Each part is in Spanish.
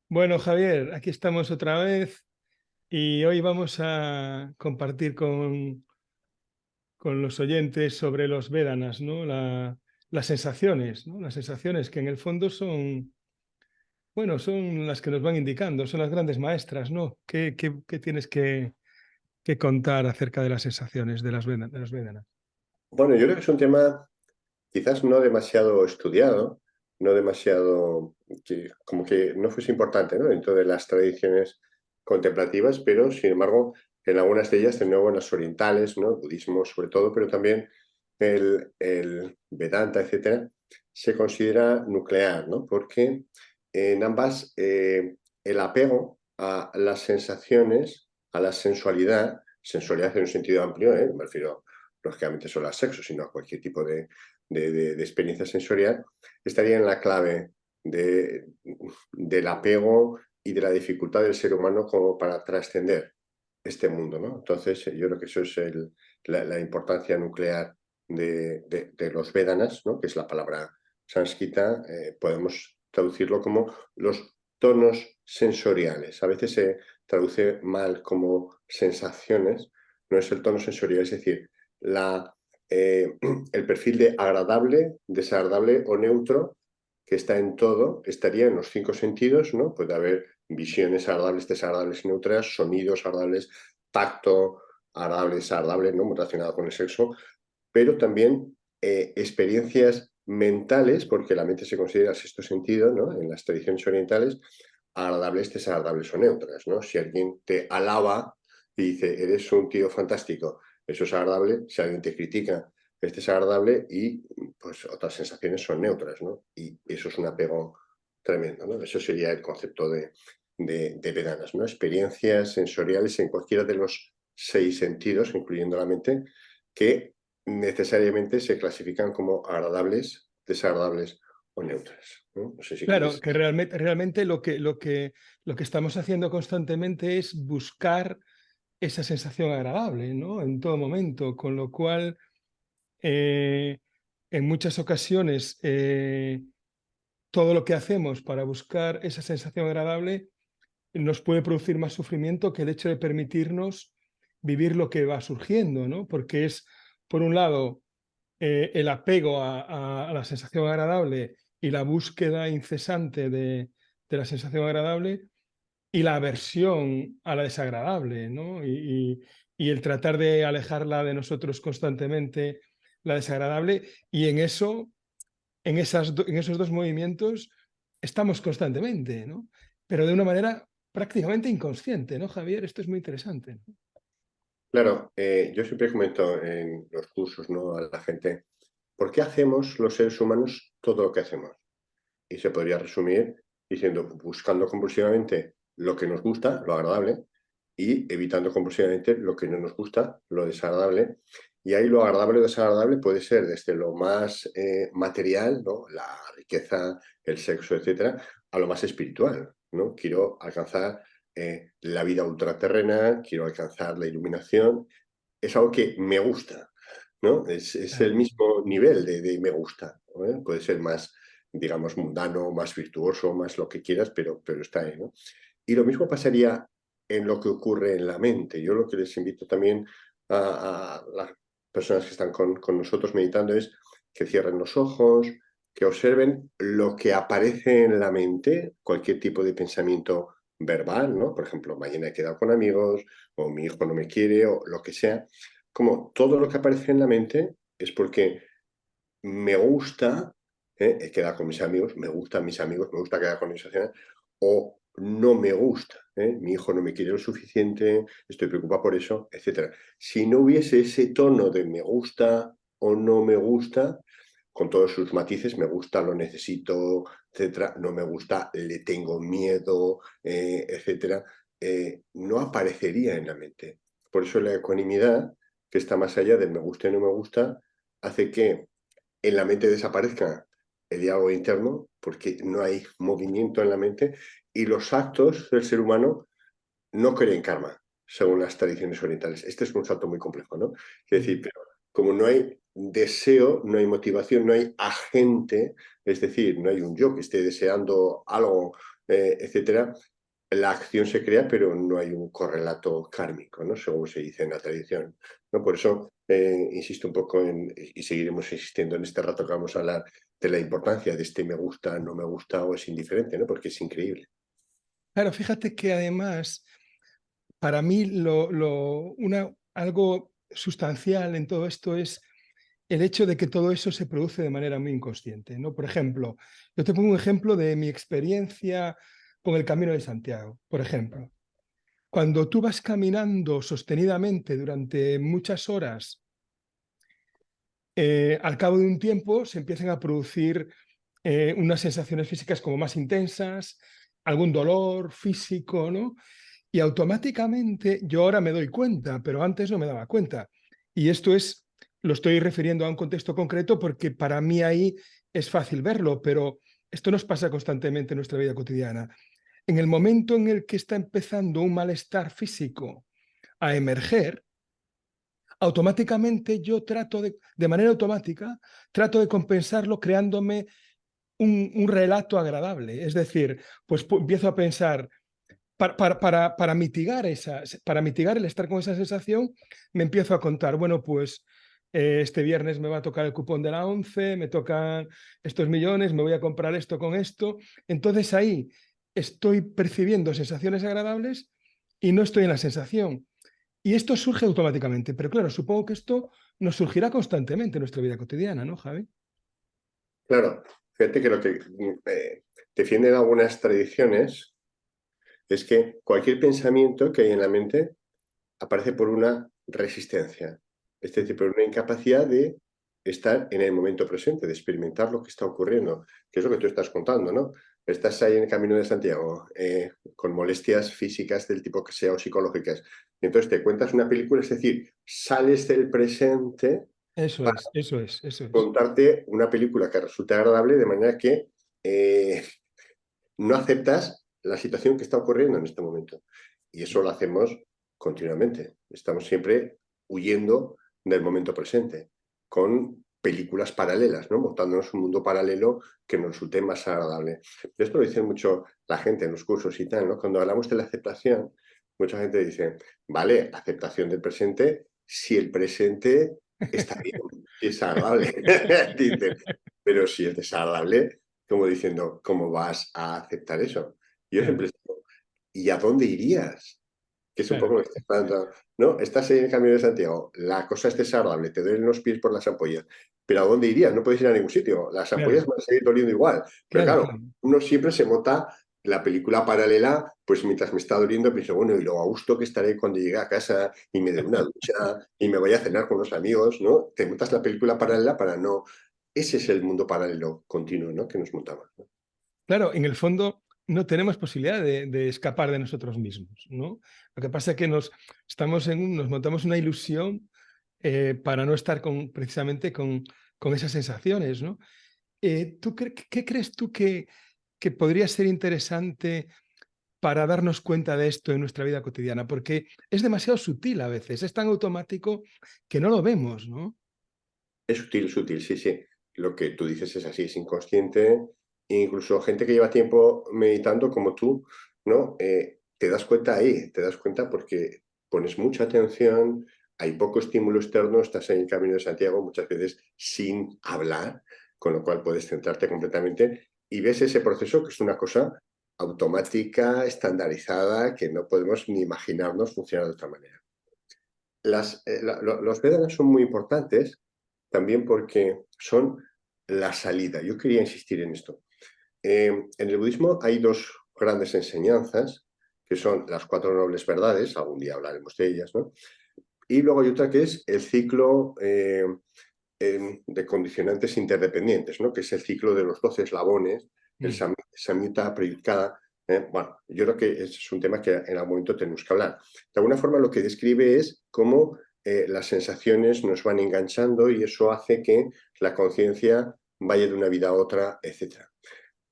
Bueno, Javier, aquí estamos otra vez y hoy vamos a compartir con los oyentes sobre los Védanas, ¿no? Las sensaciones, ¿no? Las sensaciones que en el fondo son, bueno, son las que nos van indicando, son las grandes maestras, ¿no? ¿Qué tienes que contar acerca de las sensaciones de de las Védanas? Bueno, yo creo que es un tema quizás no demasiado estudiado, no demasiado, como que no fuese importante, ¿no? Dentro de las tradiciones contemplativas, pero sin embargo, en algunas de ellas, de nuevo en las orientales, ¿no? Budismo sobre todo, pero también el Vedanta, etcétera, se considera nuclear, ¿no? Porque en ambas el apego a las sensaciones, a la sensualidad, sensualidad en un sentido amplio, me refiero lógicamente solo al sexo, sino a cualquier tipo de experiencia sensorial, estaría en la clave del apego y de la dificultad del ser humano como para trascender este mundo, ¿no? Entonces, yo creo que eso es la importancia nuclear de los Vedanas, ¿no? Que es la palabra sánscrita, podemos traducirlo como los tonos sensoriales. A veces se traduce mal como sensaciones, no es el tono sensorial, es decir, la, el perfil de agradable, desagradable o neutro que está en todo, estaría en los cinco sentidos, ¿no? Puede haber visiones agradables, desagradables, neutras, sonidos agradables, tacto agradable, desagradable, ¿no? Muy relacionado con el sexo, pero también experiencias mentales, porque la mente se considera sexto sentido, ¿no? En las tradiciones orientales, agradables, desagradables o neutras, ¿no? Si alguien te alaba y dice, eres un tío fantástico, eso es agradable. Si alguien te critica, es desagradable y pues otras sensaciones son neutras, ¿no? Y eso es un apego tremendo, ¿no? Eso sería el concepto de Vedanas, ¿no? Experiencias sensoriales en cualquiera de los seis sentidos, incluyendo la mente, que necesariamente se clasifican como agradables, desagradables o neutras, ¿no? No sé si Claro, quieres. que realmente lo que estamos haciendo constantemente es buscar esa sensación agradable, ¿no? En todo momento, con lo cual eh, en muchas ocasiones todo lo que hacemos para buscar esa sensación agradable nos puede producir más sufrimiento que el hecho de permitirnos vivir lo que va surgiendo, ¿no? Porque es, por un lado, el apego a la sensación agradable y la búsqueda incesante de la sensación agradable y la aversión a la desagradable, ¿no? Y el tratar de alejarla de nosotros constantemente, la desagradable, y en eso, en esos dos movimientos, estamos constantemente, ¿no? Pero de una manera prácticamente inconsciente, ¿no, Javier? Esto es muy interesante, ¿no? Claro, yo siempre comento en los cursos, ¿no? A la gente, ¿por qué hacemos los seres humanos todo lo que hacemos? Y se podría resumir diciendo, buscando compulsivamente lo que nos gusta, lo agradable, y evitando compulsivamente lo que no nos gusta, lo desagradable. Y ahí lo agradable o desagradable puede ser desde lo más material, ¿no? La riqueza, el sexo, etcétera, a lo más espiritual, ¿no? Quiero alcanzar la vida ultraterrena, quiero alcanzar la iluminación. Es algo que me gusta, ¿no? Es el Claro. mismo nivel de me gusta, ¿no? Puede ser más, digamos, mundano, más virtuoso, más lo que quieras, pero está ahí, ¿no? Y lo mismo pasaría en lo que ocurre en la mente. Yo lo que les invito también a las personas que están con nosotros meditando es que cierren los ojos, que observen lo que aparece en la mente, cualquier tipo de pensamiento verbal, ¿no? Por ejemplo, mañana he quedado con amigos, o mi hijo no me quiere, o lo que sea. Como todo lo que aparece en la mente es porque me gusta, quedar con mis amigos, me gustan mis amigos, me gusta quedar con ellos a cenar, o no me gusta, mi hijo no me quiere lo suficiente, estoy preocupado por eso, etcétera. Si no hubiese ese tono de me gusta o no me gusta, con todos sus matices, me gusta, lo necesito, etcétera, no me gusta, le tengo miedo, etcétera, no aparecería en la mente. Por eso la ecuanimidad, que está más allá del me gusta y no me gusta, hace que en la mente desaparezca el diálogo interno, porque no hay movimiento en la mente, y los actos del ser humano no creen karma, según las tradiciones orientales. Este es un salto muy complejo, ¿no? Es decir, Mm. pero como no hay deseo, no hay motivación, no hay agente, es decir, no hay un yo que esté deseando algo etcétera, la acción se crea, pero no hay un correlato kármico, ¿no? Según se dice en la tradición, ¿no? Por eso insisto un poco y seguiremos insistiendo en este rato que vamos a hablar de la importancia de este me gusta, no me gusta o es indiferente, ¿no? Porque es increíble. Claro, fíjate que además, para mí, algo sustancial en todo esto es el hecho de que todo eso se produce de manera muy inconsciente, ¿no? Por ejemplo, yo te pongo un ejemplo de mi experiencia con el Camino de Santiago, por ejemplo. Cuando tú vas caminando sostenidamente durante muchas horas, al cabo de un tiempo se empiezan a producir unas sensaciones físicas como más intensas, algún dolor físico, ¿no? Y automáticamente yo ahora me doy cuenta, pero antes no me daba cuenta. Y esto lo estoy refiriendo a un contexto concreto porque para mí ahí es fácil verlo, pero esto nos pasa constantemente en nuestra vida cotidiana. En el momento en el que está empezando un malestar físico a emerger, automáticamente yo de manera automática, trato de compensarlo creándome un relato agradable. Es decir, pues empiezo a pensar, para mitigar el estar con esa sensación, me empiezo a contar, bueno, pues este viernes me va a tocar el cupón de la 11, me tocan estos millones, me voy a comprar esto con esto. Entonces ahí estoy percibiendo sensaciones agradables y no estoy en la sensación. Y esto surge automáticamente, pero claro, supongo que esto nos surgirá constantemente en nuestra vida cotidiana, ¿no, Javi? Claro, fíjate que lo que defienden algunas tradiciones es que cualquier pensamiento que hay en la mente aparece por una resistencia, es decir, por una incapacidad de estar en el momento presente, de experimentar lo que está ocurriendo, que es lo que tú estás contando, ¿no? Estás ahí en el Camino de Santiago con molestias físicas del tipo que sea o psicológicas, y entonces te cuentas una película, es decir, sales del presente Eso para es, eso es, eso es. contarte una película que resulte agradable, de manera que eh, no aceptas la situación que está ocurriendo en este momento. Y eso lo hacemos continuamente. Estamos siempre huyendo del momento presente, con películas paralelas, ¿no? Montándonos un mundo paralelo que nos resulte más agradable. Esto lo dice mucho la gente en los cursos y tal, ¿no? Cuando hablamos de la aceptación, mucha gente dice, vale, aceptación del presente, si el presente está bien, si es agradable. Dicen, pero si es desagradable, como diciendo, ¿cómo vas a aceptar eso? Yo Claro, siempre digo, ¿y a dónde irías? Que es un poco claro, lo que estás planteando. ¿No? Estás en el Camino de Santiago, la cosa es desagradable, te duelen los pies por las ampollas, pero ¿a dónde irías? No puedes ir a ningún sitio, las claro, ampollas van a seguir doliendo igual. Pero claro, claro, claro. uno siempre se monta la película paralela, pues mientras me está doliendo, pienso, bueno, y lo a gusto que estaré cuando llegue a casa y me dé una ducha y me voy a cenar con los amigos, ¿no? Te montas la película paralela para no... Ese es el mundo paralelo continuo, ¿no? Que nos montamos, ¿no? Claro, en el fondo no tenemos posibilidad de escapar de nosotros mismos, ¿no? Lo que pasa es que nos montamos una ilusión para no estar precisamente con esas sensaciones, ¿no? ¿Qué crees tú que podría ser interesante para darnos cuenta de esto en nuestra vida cotidiana? Porque es demasiado sutil a veces, es tan automático que no lo vemos, ¿no? Es sutil, sí, sí. Lo que tú dices es así, es inconsciente. E incluso gente que lleva tiempo meditando como tú, ¿no? Te das cuenta ahí, te das cuenta porque pones mucha atención, hay poco estímulo externo, estás en el Camino de Santiago muchas veces sin hablar, con lo cual puedes centrarte completamente y ves ese proceso que es una cosa automática, estandarizada, que no podemos ni imaginarnos funcionar de otra manera. Los Vedanas son muy importantes también porque son la salida. Yo quería insistir en esto. En el budismo hay dos grandes enseñanzas, que son las cuatro nobles verdades, algún día hablaremos de ellas, ¿no? Y luego hay otra que es el ciclo de condicionantes interdependientes, ¿no? Que es el ciclo de los 12 eslabones, el Mm. Samyutta Prayukada. Bueno, yo creo que es un tema que en algún momento tenemos que hablar. De alguna forma lo que describe es cómo las sensaciones nos van enganchando y eso hace que la conciencia vaya de una vida a otra, etc.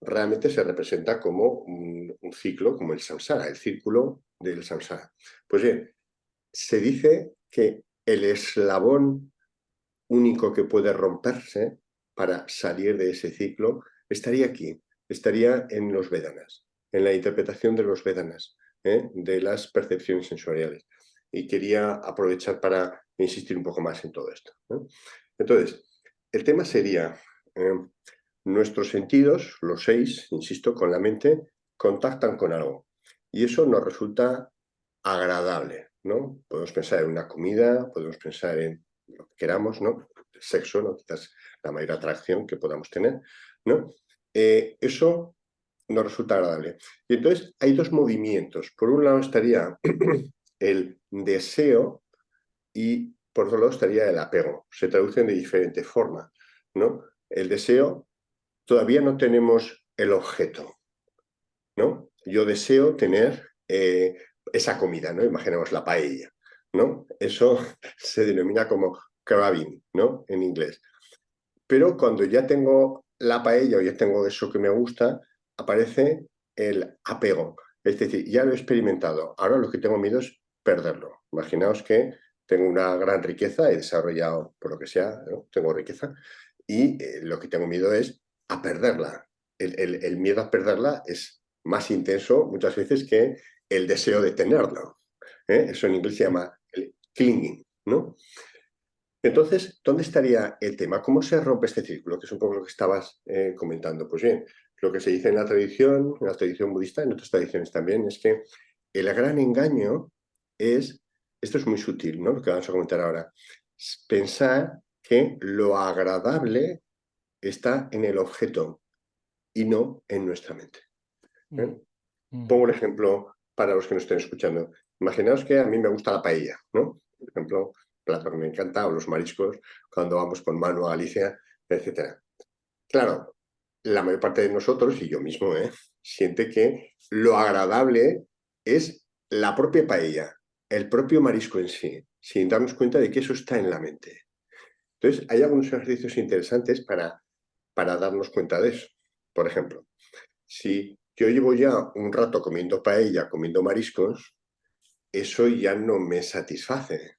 Realmente se representa como un ciclo, como el samsara, el círculo del samsara. Pues bien, se dice que el eslabón único que puede romperse para salir de ese ciclo estaría aquí, estaría en los Vedanas, en la interpretación de los Vedanas, de las percepciones sensoriales. Y quería aprovechar para insistir un poco más en todo esto, ¿no? Entonces, el tema sería, nuestros sentidos, los 6, insisto, con la mente, contactan con algo. Y eso nos resulta agradable, ¿no? Podemos pensar en una comida, podemos pensar en lo que queramos, ¿no? El sexo, ¿no? Quizás la mayor atracción que podamos tener, ¿no? Eso nos resulta agradable. Y entonces hay dos movimientos. Por un lado estaría el deseo y por otro lado estaría el apego. Se traducen de diferente forma, ¿no? El deseo, todavía no tenemos el objeto, ¿no? Yo deseo tener esa comida, ¿no? Imaginemos la paella, ¿no? Eso se denomina como craving, ¿no? En inglés. Pero cuando ya tengo la paella o ya tengo eso que me gusta, aparece el apego. Es decir, ya lo he experimentado. Ahora lo que tengo miedo es perderlo. Imaginaos que tengo una gran riqueza, he desarrollado, por lo que sea, ¿no? Tengo riqueza, y lo que tengo miedo es a perderla. El miedo a perderla es más intenso muchas veces que el deseo de tenerlo. Eso en inglés se llama el clinging, ¿no? Entonces, ¿dónde estaría el tema? ¿Cómo se rompe este círculo? Que es un poco lo que estabas comentando. Pues bien, lo que se dice en la tradición budista, en otras tradiciones también, es que el gran engaño es, esto es muy sutil, ¿no? Lo que vamos a comentar ahora, es pensar que lo agradable está en el objeto y no en nuestra mente. ¿Eh? Pongo un ejemplo para los que nos estén escuchando. Imaginaos que a mí me gusta la paella, ¿no? Por ejemplo, plato que me encanta, o los mariscos, cuando vamos con Manu, Alicia, etc. Claro, la mayor parte de nosotros, y yo mismo, siente que lo agradable es la propia paella, el propio marisco en sí, sin darnos cuenta de que eso está en la mente. Entonces, hay algunos ejercicios interesantes para darnos cuenta de eso. Por ejemplo, si yo llevo ya un rato comiendo paella, comiendo mariscos, eso ya no me satisface.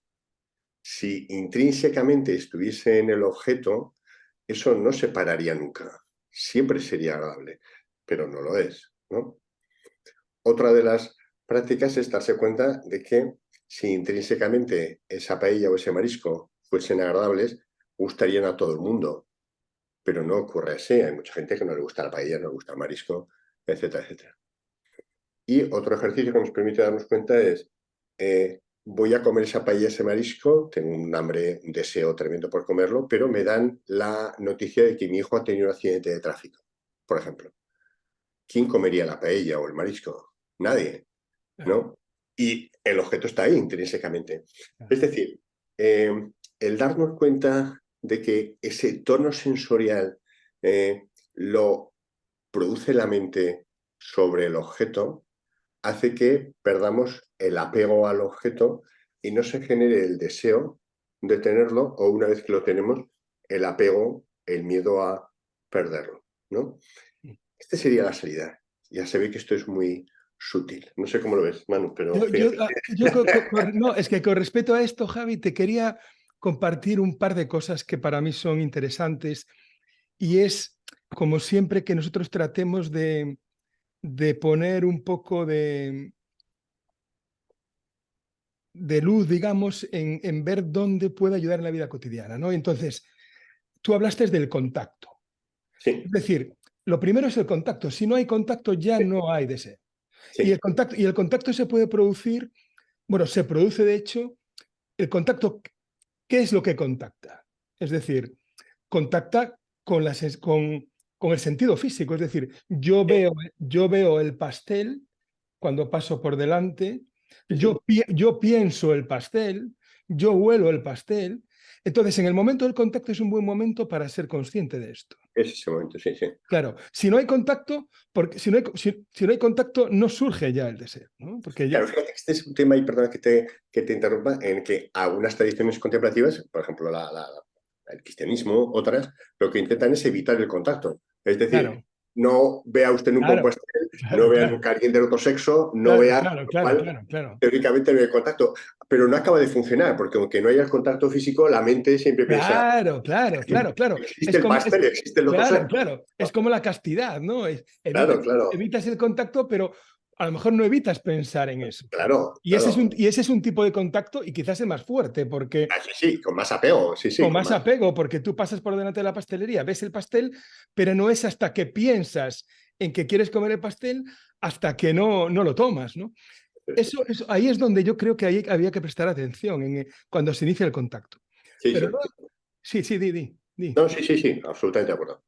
Si intrínsecamente estuviese en el objeto, eso no se pararía nunca. Siempre sería agradable, pero no lo es, ¿no? Otra de las prácticas es darse cuenta de que si intrínsecamente esa paella o ese marisco fuesen agradables, gustarían a todo el mundo, pero no ocurre así. Hay mucha gente que no le gusta la paella, no le gusta el marisco, etcétera, etcétera. Y otro ejercicio que nos permite darnos cuenta es, voy a comer esa paella, ese marisco, tengo un hambre, un deseo tremendo por comerlo, pero me dan la noticia de que mi hijo ha tenido un accidente de tráfico, por ejemplo. ¿Quién comería la paella o el marisco? Nadie, ¿no? Y el objeto está ahí intrínsecamente. Es decir, el darnos cuenta de que ese tono sensorial lo produce la mente sobre el objeto, hace que perdamos el apego al objeto y no se genere el deseo de tenerlo, o una vez que lo tenemos, el apego, el miedo a perderlo, ¿no? Esta sería la salida. Ya se ve que esto es muy sutil. No sé cómo lo ves, Manu, pero fíjate. No, es que con respecto a esto, Javi, te quería compartir un par de cosas que para mí son interesantes y es, como siempre, que nosotros tratemos de poner un poco de luz, digamos, en ver dónde puede ayudar en la vida cotidiana, ¿no? Entonces, tú hablaste del contacto. Es Sí, decir, lo primero es el contacto. Si no hay contacto, ya sí, no hay deseo. sí. Y el contacto se puede producir, bueno, se produce de hecho, el contacto, ¿qué es lo que contacta? Es decir, contacta con el sentido físico. Es decir, yo veo el pastel cuando paso por delante, Sí, sí. yo pienso el pastel, yo huelo el pastel. Entonces, en el momento del contacto es un buen momento para ser consciente de esto. Es ese momento, sí, sí. Claro, si no hay contacto, porque si no hay contacto, no surge ya el deseo, ¿no? Porque ya, Claro, fíjate que este es un tema, y perdona que te interrumpa, en que algunas tradiciones contemplativas, por ejemplo el cristianismo, otras, lo que intentan es evitar el contacto. Es decir, claro, no vea usted nunca un Claro, pastel, no claro, vea claro. nunca a alguien del otro sexo, no Claro, vea, claro, lo claro, cual, claro, claro. teóricamente no hay contacto. Pero no acaba de funcionar, porque aunque no haya el contacto físico, la mente siempre piensa, Claro, claro, claro, claro. existe Es el como, pastel y existe el otro claro, sexo. claro. Es como la castidad, ¿no? Claro, Evitas, claro, evitas el contacto, pero a lo mejor no evitas pensar en eso. claro, Y ese es claro. y ese es un tipo de contacto y quizás el más fuerte, porque Ah, sí, sí, con más apego, sí, sí, con con más más. apego, porque tú pasas por delante de la pastelería, ves el pastel, pero no es hasta que piensas en que quieres comer el pastel hasta que no lo tomas, ¿no? Sí, sí, Ahí es donde yo creo que ahí había que prestar atención cuando se inicia el contacto. sí, Pero sí, luego, sí. sí, sí, di. No, sí, sí, sí, absolutamente de acuerdo.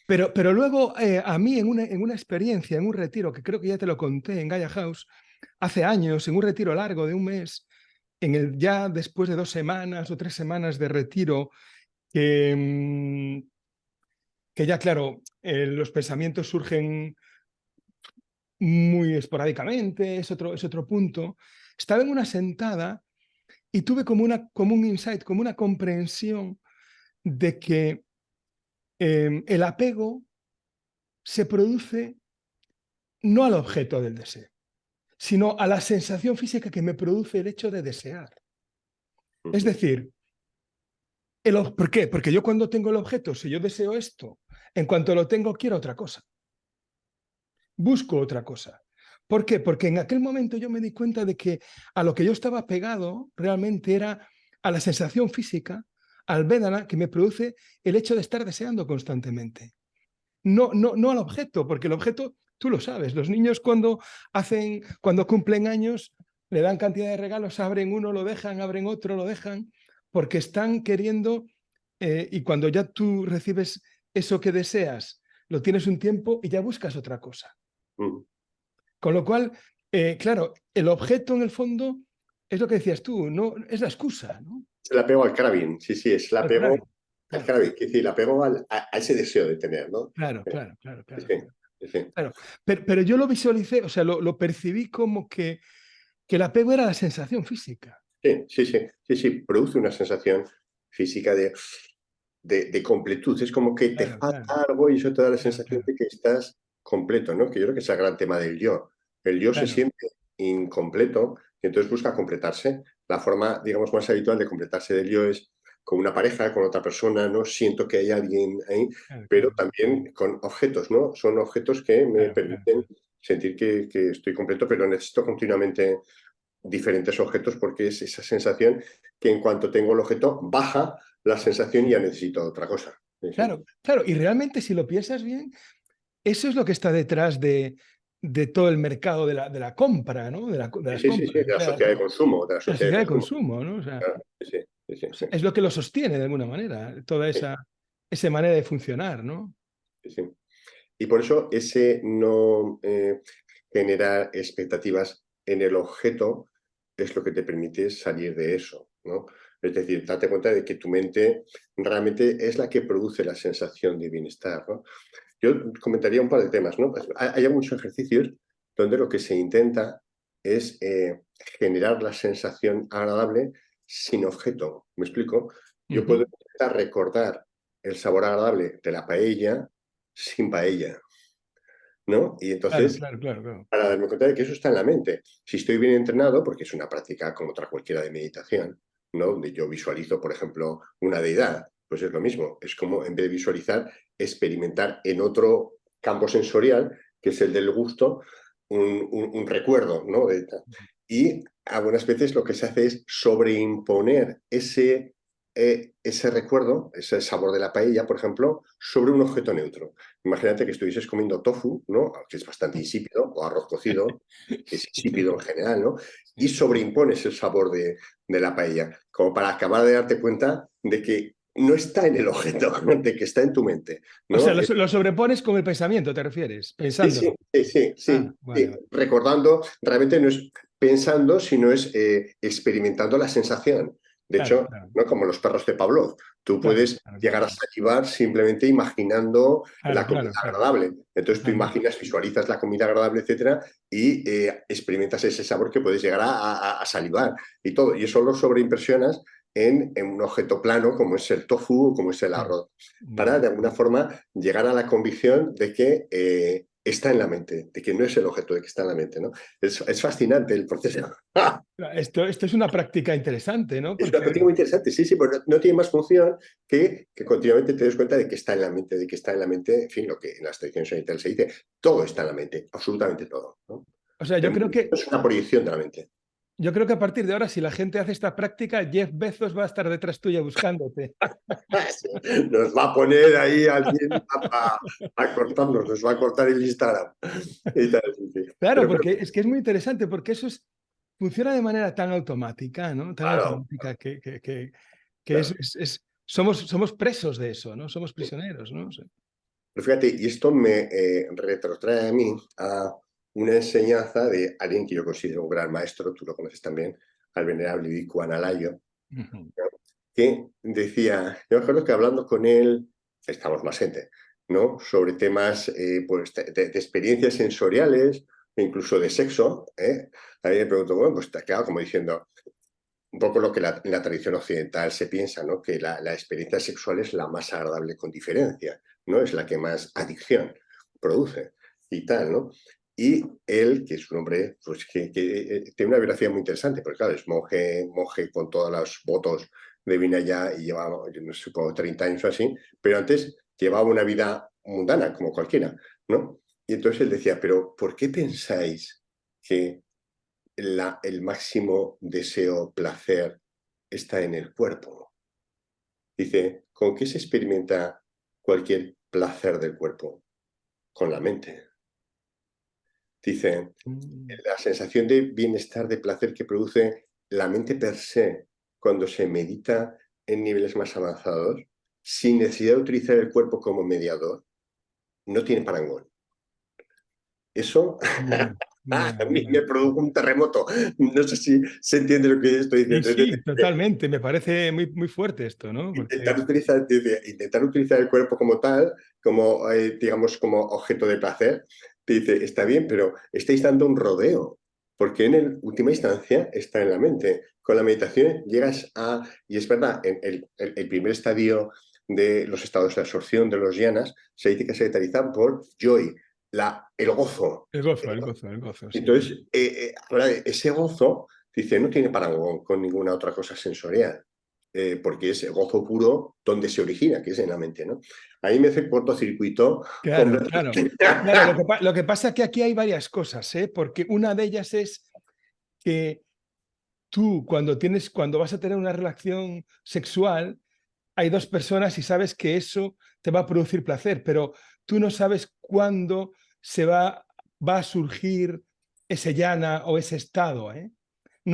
Pero luego a mí en una experiencia, en un retiro, que creo que ya te lo conté en Gaia House, hace años, en un retiro largo de un mes, ya después de 2 semanas o 3 semanas de retiro, que, que ya, claro, los pensamientos surgen muy esporádicamente, es otro punto. Estaba en una sentada y tuve como un insight, como una comprensión de que el apego se produce no al objeto del deseo, sino a la sensación física que me produce el hecho de desear. Es Ujú, decir, ¿por qué? Porque yo cuando tengo el objeto, si yo deseo esto, en cuanto lo tengo, quiero otra cosa, busco otra cosa. ¿Por qué? Porque en aquel momento yo me di cuenta de que a lo que yo estaba pegado realmente era a la sensación física, al Vedana, que me produce el hecho de estar deseando constantemente. No al objeto, porque el objeto, tú lo sabes, los niños cuando cumplen años, le dan cantidad de regalos, abren uno, lo dejan, abren otro, lo dejan, porque están queriendo, y cuando ya tú recibes eso que deseas, lo tienes un tiempo y ya buscas otra cosa. ujú. Con lo cual, claro, el objeto en el fondo es lo que decías tú, no es la excusa, ¿no? Es el apego al craving, sí, sí, es el Al apego craving. al Claro, craving, es decir, el apego a ese deseo de tener, ¿no? claro, claro, claro, Sí, claro, sí, claro. sí, sí, Claro, pero yo lo visualicé, o sea, lo percibí como que el apego era la sensación física. sí, sí, sí, sí, sí, produce una sensación física de completud, es como que te Claro, claro, falta algo y eso te da la claro, sensación claro, de que estás completo, ¿no? Que yo creo que es el gran tema del yo. El yo se claro, siente incompleto y entonces busca completarse. La forma, digamos, más habitual de completarse del yo es con una pareja, con otra persona, ¿no? Siento que hay alguien ahí, claro, pero claro, también con objetos, ¿no? Son objetos que me claro, claro, permiten sentir que estoy completo, pero necesito continuamente diferentes objetos porque es esa sensación que en cuanto tengo el objeto baja la sensación y ya necesito otra cosa. Sí, sí. claro, claro. Y realmente, si lo piensas bien, eso es lo que está detrás de todo el mercado de la compra, ¿no? De Sí, las sí, sí, sí, compras. de O la sea, sociedad de consumo, de la la sociedad de sociedad de consumo. consumo, ¿no? O sea, Claro, sí, sí, sí, sí, es lo que lo sostiene de alguna manera, toda sí, esa manera de funcionar, ¿no? sí, sí. Y por eso ese no generar expectativas en el objeto es lo que te permite salir de eso, ¿no? Es decir, date cuenta de que tu mente realmente es la que produce la sensación de bienestar, ¿no? Yo comentaría un par de temas, ¿no? Pues hay muchos ejercicios donde lo que se intenta es generar la sensación agradable sin objeto. ¿Me explico? Yo puedo Ujú. intentar recordar el sabor agradable de la paella sin paella, ¿no? Y Claro, entonces, claro, claro, claro. para darme cuenta de que eso está en la mente. Si estoy bien entrenado, porque es una práctica como otra cualquiera de meditación, ¿no? Donde yo visualizo, por ejemplo, una deidad, pues es lo mismo. Es como, en vez de visualizar, experimentar en otro campo sensorial, que es el del gusto, un recuerdo, ¿no? Y algunas veces lo que se hace es sobreimponer ese recuerdo, ese sabor de la paella, por ejemplo, sobre un objeto neutro. Imagínate que estuvieses comiendo tofu, ¿no? Que es bastante insípido, o arroz cocido, que es insípido en general, ¿no? Y Sí. sobreimpones el sabor de la paella, como para acabar de darte cuenta de que no está en el objeto, de que está en tu mente, O sea, ¿no? lo sobrepones con el pensamiento, ¿te refieres? Sí, sí, Pensándolo. sí, sí, Ah, sí, vale, sí. vale. Recordando, realmente no es pensando, sino es experimentando la sensación. De Claro, hecho, claro, ¿no? Como los perros de Pavlov, tú claro, puedes claro, llegar claro, a salivar simplemente imaginando claro, la comida claro, claro, agradable. Entonces tú totalmente. imaginas, visualizas la comida agradable, etcétera, y experimentas ese sabor que puedes llegar a salivar y todo. Y eso lo sobreimpresionas en un objeto plano como es el tofu o como es el arroz, para de alguna forma llegar a la convicción de que está en la mente, de que no es el objeto, de que está en la mente, ¿no? Es fascinante el proceso. Esto es una práctica interesante, ¿no? Es una práctica Porque, muy interesante, sí, sí, pero no tiene más función que continuamente te des cuenta de que está en la mente, de que está en la mente, en fin, lo que en las tradiciones orientales se dice, todo está en la mente, absolutamente todo, ¿no? o sea, Es una proyección de la mente. yo creo que a partir de ahora, si la gente hace esta práctica, Jeff Bezos va a estar detrás tuya buscándote. Nos va a poner ahí alguien a cortarnos, nos va a cortar el Instagram. Y tal, sí, sí. Claro, Pero porque es que es muy interesante, porque funciona de manera tan automática, ¿no? Tan claro, automática que claro. somos presos de eso, ¿no? Somos prisioneros, ¿no? O sea, Pero fíjate, y esto me retrotrae a mí a una enseñanza de alguien que yo considero un gran maestro, tú lo conoces también, al venerable Vico Analayo, ujú. que decía, yo me acuerdo que hablando con él, estamos más gente, ¿no? Sobre temas pues, de experiencias sensoriales, e incluso de sexo, ¿eh? A mí me preguntó, bueno, pues te quedado como diciendo, un poco lo que en la tradición occidental se piensa, ¿no? Que la experiencia sexual es la más agradable con diferencia, ¿no? Es la que más adicción produce y tal, ¿no? Y él, que es un hombre pues, que tiene una biografía muy interesante, porque claro, es monje con todos los votos de Vinaya y llevaba, yo no sé, supongo 30 años o así, pero antes llevaba una vida mundana, como cualquiera, ¿no? Y entonces él decía, pero ¿por qué pensáis que el máximo deseo, placer, está en el cuerpo? Dice, ¿con qué se experimenta cualquier placer del cuerpo? Con la mente. Dice, Mm. la sensación de bienestar, de placer que produce la mente per se cuando se medita en niveles más avanzados, sin necesidad de utilizar el cuerpo como mediador, no tiene parangón. Eso Ya, a ya, mí ya. me produjo un terremoto. No sé si se entiende lo que estoy Sí, diciendo. sí, totalmente. Me parece muy, muy fuerte esto, ¿no? Intentar Porque, utilizar, intentar utilizar el cuerpo como tal, como, digamos, como objeto de placer, te dice, está bien, pero estáis dando un rodeo, porque en última instancia está en la mente. Con la meditación llegas a, y es verdad, en el primer estadio de los estados de absorción de los llanas se dice que se caracterizan por joy, el gozo. el gozo, el gozo, el gozo, sí. Entonces, ahora ese gozo, dice, no tiene parangón con ninguna otra cosa sensorial, porque es el gozo puro donde se origina, que es en la mente, ¿no? Ahí me hace cortocircuito Claro, claro. completamente. Claro, lo que pasa es que aquí hay varias cosas, ¿eh? Porque una de ellas es que tú, cuando vas a tener una relación sexual, hay dos personas y sabes que eso te va a producir placer, pero tú no sabes cuándo va a surgir ese llana o ese estado, ¿eh? Ya,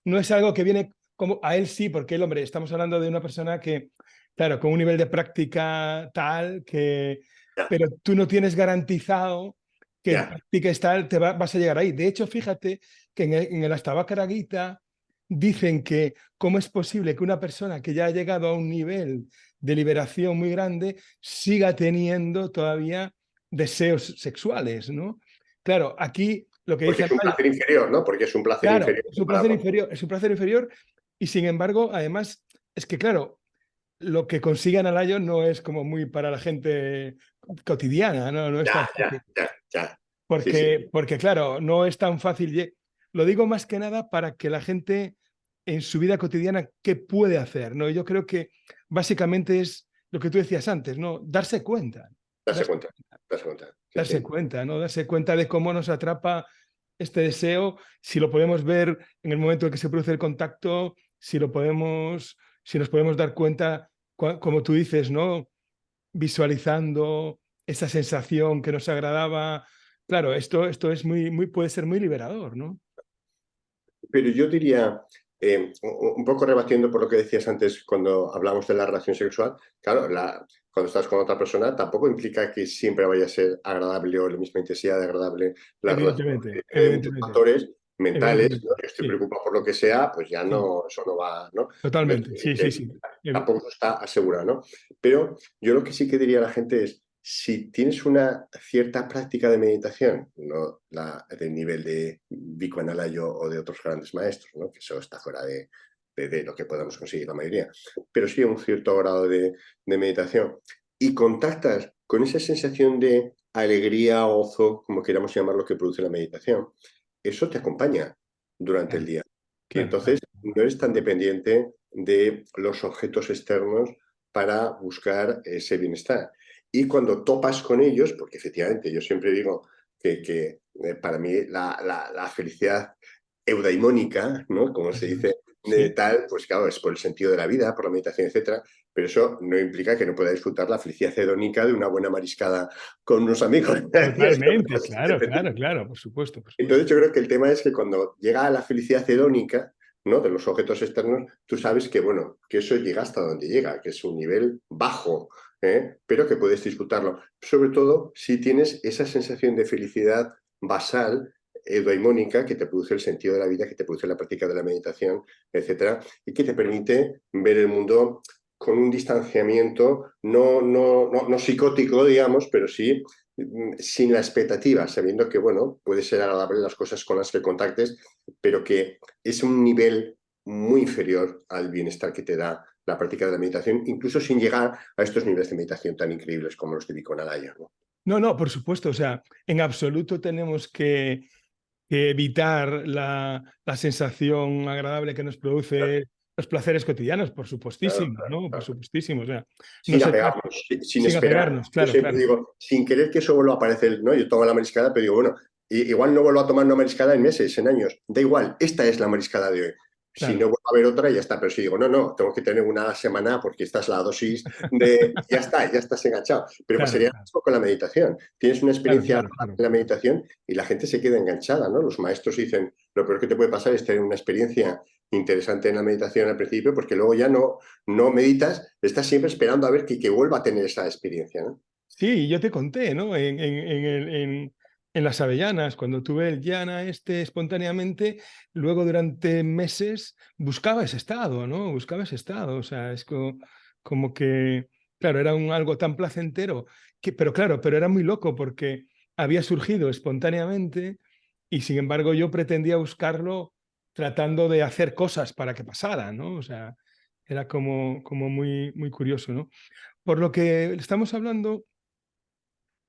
No es algo que viene como a él sí, porque el hombre, estamos hablando de una persona que, claro, con un nivel de práctica tal que, ya, pero tú no tienes garantizado que ya, practiques tal, vas a llegar ahí. De hecho, fíjate que en el Ashtavakra Gita dicen que cómo es posible que una persona que ya ha llegado a un nivel de liberación muy grande siga teniendo todavía deseos sexuales, ¿no? Claro, aquí lo que porque dicen, es un placer inferior, ¿no? Porque es un placer claro, inferior comparado con... es un placer inferior y sin embargo, además, es que claro, lo que consigan al año no es como muy para la gente cotidiana, ¿no? No es Ya, tan ya, fácil. ya, ya. Sí, sí. Porque claro, no es tan fácil. Lo digo más que nada para que la gente en su vida cotidiana, ¿qué puede hacer? ¿No? Yo creo que básicamente es lo que tú decías antes, ¿no? Darse cuenta. Darse Darse, cuenta, darse cuenta. Sí, darse sí. cuenta, ¿no? Darse cuenta de cómo nos atrapa este deseo, si lo podemos ver en el momento en que se produce el contacto, si nos podemos dar cuenta, como tú dices, ¿no? Visualizando esa sensación que nos agradaba. Claro, esto es puede ser muy liberador, ¿no? Pero yo diría, un poco rebatiendo por lo que decías antes cuando hablamos de la relación sexual, claro, cuando estás con otra persona tampoco implica que siempre vaya a ser agradable o la misma intensidad de agradable la relación. Evidentemente, Hay muchos evidentemente, factores mentales, evidentemente. ¿no? Yo estoy Sí, preocupado por lo que sea, pues ya sí, no, eso no va, ¿no? No totalmente. Sí, sí, sí. tampoco está asegurado, ¿no? Pero yo lo que sí que diría a la gente es, si tienes una cierta práctica de meditación, no del nivel de Vico Analayo o de otros grandes maestros, ¿no? Que eso está fuera de lo que podamos conseguir la mayoría, pero sí un cierto grado de meditación. Y contactas con esa sensación de alegría, gozo, como queramos llamarlo, que produce la meditación. Eso te acompaña durante el Claro, día. Y claro, entonces claro. no eres tan dependiente de los objetos externos para buscar ese bienestar. Y cuando topas con ellos, porque efectivamente yo siempre digo que para mí la felicidad eudaimónica, ¿no? Como se Eso dice, es. Sí, tal, pues claro, es por el sentido de la vida, por la meditación, etcétera, pero eso no implica que no pueda disfrutar la felicidad hedónica de una buena mariscada con unos amigos. totalmente, claro, claro, claro, por supuesto, por supuesto. Entonces yo creo que el tema es que cuando llega a la felicidad hedónica, ¿no? De los objetos externos, tú sabes que, bueno, que eso llega hasta donde llega, que es un nivel bajo, pero que puedes disfrutarlo. Sobre todo si tienes esa sensación de felicidad basal, eudaimónica, que te produce el sentido de la vida, que te produce la práctica de la meditación, etcétera, y que te permite ver el mundo con un distanciamiento no psicótico, digamos, pero sí sin la expectativa, sabiendo que, bueno, puede ser agradable las cosas con las que contactes, pero que es un nivel muy inferior al bienestar que te da la práctica de la meditación, incluso sin llegar a estos niveles de meditación tan increíbles como los de Vikonalaya, ¿no? No, no, por supuesto, o sea, en absoluto tenemos que evitar la sensación agradable que nos produce los placeres cotidianos, por Claro, supuestísimo, claro, ¿no? Por claro. supuestísimo, o sea, no Sin se trata, apegarnos, sin sin esperar. apegarnos, Yo claro, siempre claro, digo, sin querer que eso vuelva a aparecer, ¿no? Yo tomo la mariscada, pero digo, bueno, igual no vuelvo a tomar una mariscada en meses, en años. Da igual, esta es la mariscada de hoy. Si no claro, vuelvo a haber otra, ya está. Pero si digo, no, no, tengo que tener una a la semana porque esta es la dosis de... Ya está, ya estás enganchado. Pero claro, pasaría lo claro, mismo con la meditación. Tienes una claro, experiencia claro, claro. en la meditación y la gente se queda enganchada, ¿no? Los maestros dicen, lo peor que te puede pasar es tener una experiencia interesante en la meditación al principio, porque luego ya no meditas, estás siempre esperando a ver que vuelva a tener esa experiencia, ¿no? Sí, yo te conté, ¿no? En las Avellanas, cuando tuve el Llana este espontáneamente, luego durante meses buscaba ese estado, ¿no? Buscaba ese estado, o sea, es como que, claro, era algo tan placentero, pero claro, pero era muy loco porque había surgido espontáneamente y sin embargo yo pretendía buscarlo tratando de hacer cosas para que pasara, ¿no? O sea, era como muy curioso, ¿no? Por lo que estamos hablando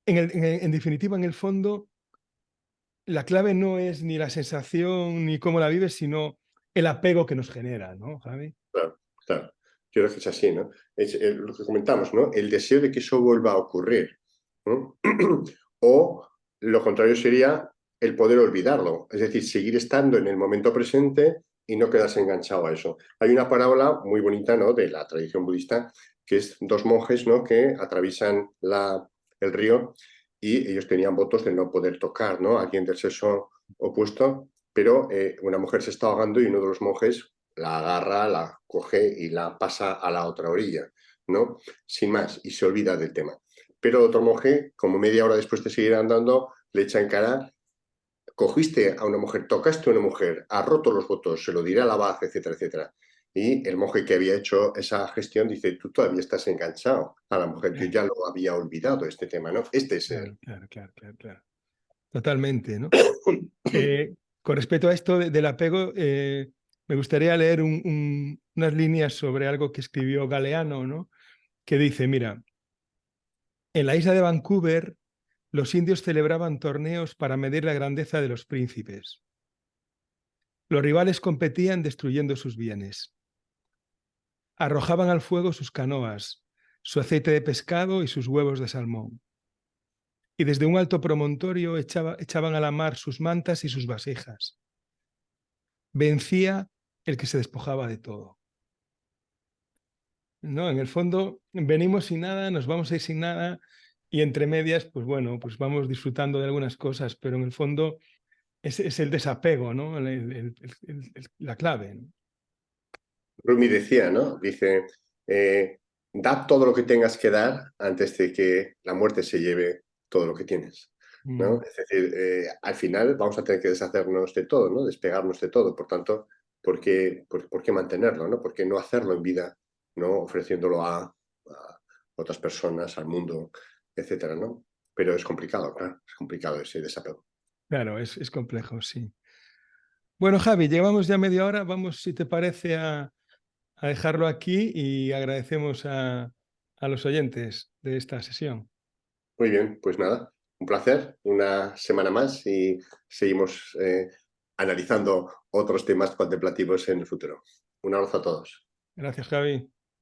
en definitiva, en el fondo, la clave no es ni la sensación ni cómo la vives, sino el apego que nos genera, ¿no, Javi? Claro, claro. Yo creo que es así, ¿no? Es lo que comentamos, ¿no? El deseo de que eso vuelva a ocurrir, ¿no? O lo contrario sería el poder olvidarlo, es decir, seguir estando en el momento presente y no quedarse enganchado a eso. Hay una parábola muy bonita, ¿no? De la tradición budista, que es dos monjes, ¿no? Que atraviesan el río y ellos tenían votos de no poder tocar, ¿no? A alguien del sexo opuesto, pero una mujer se está ahogando y uno de los monjes la agarra, la coge y la pasa a la otra orilla, ¿no? Sin más, y se olvida del tema. Pero el otro monje, como media hora después de seguir andando, le echa en cara, cogiste a una mujer, tocaste a una mujer, has roto los votos, se lo diré a la abad, etcétera, etcétera. Y el monje que había hecho esa gestión dice, tú todavía estás enganchado a la mujer, yo Claro, ya lo había olvidado este tema, ¿no? Este es el... claro, claro, claro, claro, claro. Totalmente, ¿no? Con respecto a esto del apego, me gustaría leer unas líneas sobre algo que escribió Galeano, ¿no? Que dice, mira, en la isla de Vancouver, los indios celebraban torneos para medir la grandeza de los príncipes. Los rivales competían destruyendo sus bienes. Arrojaban al fuego sus canoas, su aceite de pescado y sus huevos de salmón. Y desde un alto promontorio echaban a la mar sus mantas y sus vasijas. Vencía el que se despojaba de todo. ¿No? En el fondo, venimos sin nada, nos vamos a ir sin nada y entre medias, pues bueno, pues vamos disfrutando de algunas cosas, pero en el fondo es el desapego, ¿no? La clave, ¿no? Rumi decía, ¿no? Dice, da todo lo que tengas que dar antes de que la muerte se lleve todo lo que tienes, Mm, ¿no? Es decir, al final vamos a tener que deshacernos de todo, ¿no? Despegarnos de todo. Por tanto, ¿por qué mantenerlo, ¿no? ¿Por qué no hacerlo en vida, ¿no? Ofreciéndolo a otras personas, al mundo, etcétera, ¿no? Pero es complicado, claro, es complicado ese desapego. claro, es complejo, sí. Bueno, Javi, llevamos ya media hora. Vamos, si te parece, a dejarlo aquí y agradecemos a los oyentes de esta sesión. Muy bien, pues nada, un placer, una semana más y seguimos analizando otros temas contemplativos en el futuro. Un abrazo a todos. Gracias, Javi.